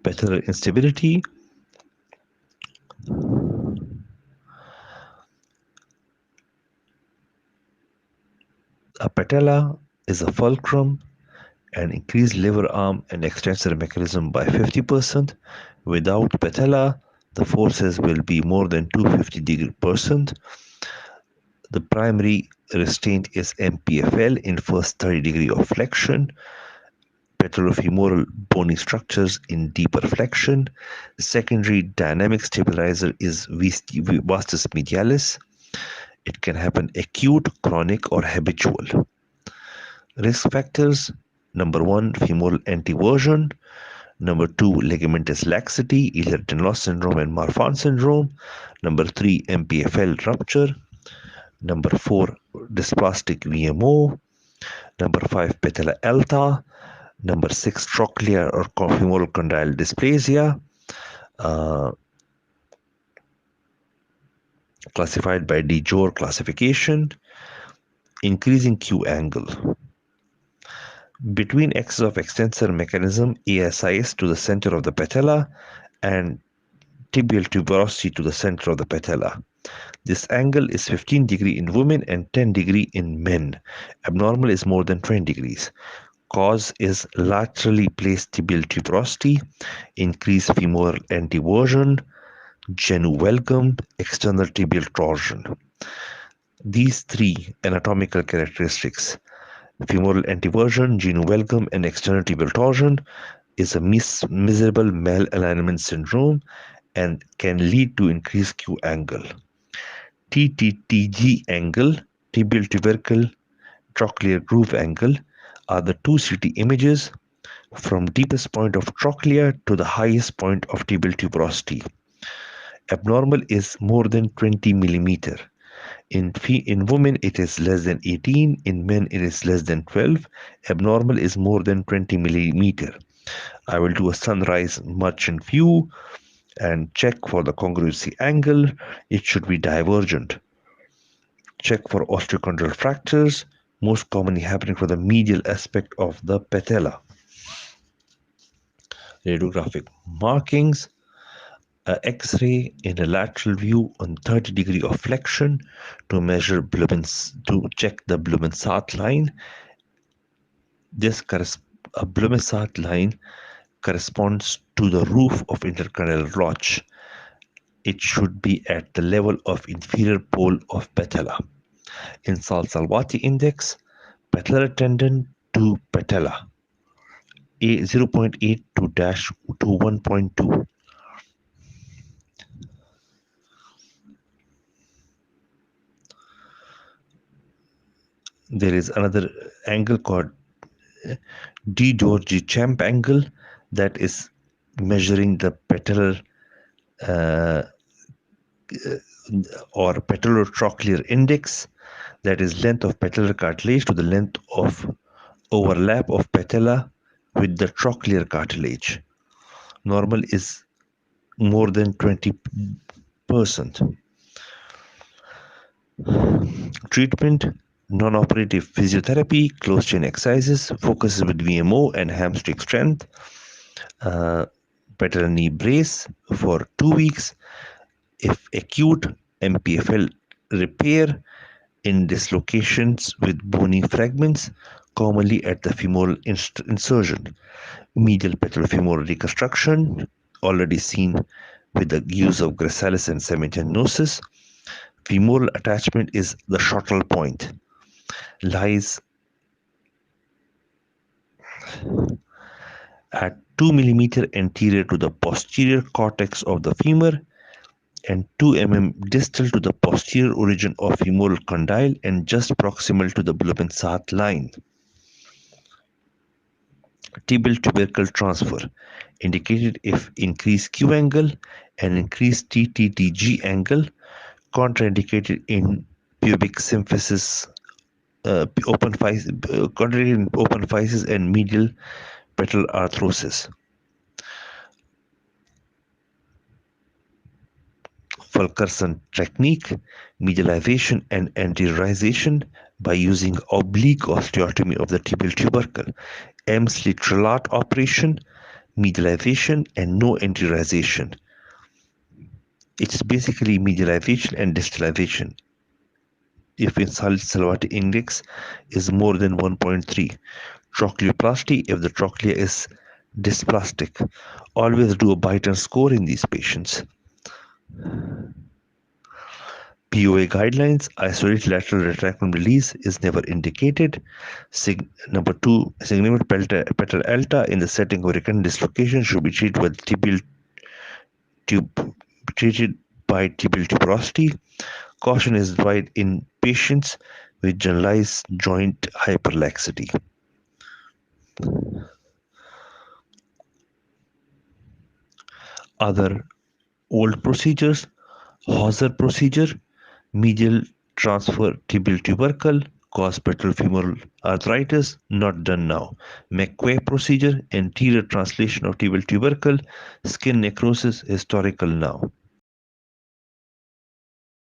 Patellar instability. A patella is a fulcrum, an increased lever arm and extensor mechanism by 50%. Without patella, the forces will be more than 250%. The primary restraint is MPFL in first 30 degree of flexion. Patellofemoral bony structures in deeper flexion. Secondary dynamic stabilizer is vastus medialis. It can happen acute, chronic, or habitual. Risk factors: number 1, femoral anteversion. Number 2, ligamentous laxity, Ehlers-Danlos syndrome and Marfan syndrome. Number 3, MPFL rupture. Number 4, dysplastic VMO. Number 5, patella alta. Number 6, trochlear or femoral condyle dysplasia, classified by de Joor classification. Increasing Q angle. Between axis of extensor mechanism, ASIS to the center of the patella and tibial tuberosity to the center of the patella. This angle is 15 degree in women and 10 degree in men. Abnormal is more than 20 degrees. Cause is laterally placed tibial tuberosity, increased femoral anteversion, genu valgum, external tibial torsion. These three anatomical characteristics, femoral anteversion, genu valgum, and external tibial torsion, is a miserable malalignment syndrome and can lead to increased Q angle. TTTG angle, tibial tubercle trochlear groove angle, are the two CT images from deepest point of trochlea to the highest point of tibial tuberosity. Abnormal is more than 20 millimeter. In women, it is less than 18. In men, it is less than 12. Abnormal is more than 20 millimeter. I will do a sunrise merchant view and check for the congruency angle. It should be divergent. Check for osteochondral fractures, most commonly happening for the medial aspect of the patella. Radiographic markings. X-ray in a lateral view on 30 degree of flexion to measure to check the Blumensaat line. This Blumensaat line corresponds to the roof of intercranial notch. It should be at the level of inferior pole of patella. In Salsalvati index, patellar tendon to patella, A 0.82 to 1.2. There is another angle called de Giorgi-Champ angle that is measuring the patellar or patellotrochlear index, that is length of patellar cartilage to the length of overlap of patella with the trochlear cartilage. Normal is more than 20%. Treatment: non-operative physiotherapy, close chain exercises, focuses with VMO and hamstring strength, patellar knee brace for 2 weeks. If acute, MPFL repair in dislocations with bony fragments, commonly at the femoral insertion. Medial patellofemoral reconstruction, already seen with the use of gracilis and semitenosis. Femoral attachment is the shortal point, lies at 2 mm anterior to the posterior cortex of the femur and 2 mm distal to the posterior origin of femoral condyle and just proximal to the Blumensaat line. Tibial tubercle transfer, indicated if increased Q angle and increased TTTG angle, contraindicated in pubic symphysis, open physis and medial patellar arthrosis. Fulkerson technique, medialization and anteriorization by using oblique osteotomy of the tibial tubercle. Emsley-Trillat operation, medialization and no anteriorization. It's basically medialization and distalization. If insulin-salivary index is more than 1.3, trochleoplasty if the trochlea is dysplastic. Always do a Beighton score in these patients. POA guidelines, isolated lateral retractable release is never indicated. Number 2, significant patellar alta in the setting of recurrent dislocation should be treated with treated by tibial tuberosity. Caution is advised in patients with generalized joint hyperlaxity. Other old procedures: Hauser procedure, medial transfer tibial tubercle, cause patellofemoral arthritis, not done now. McQuay procedure, anterior translation of tibial tubercle, skin necrosis, historical now.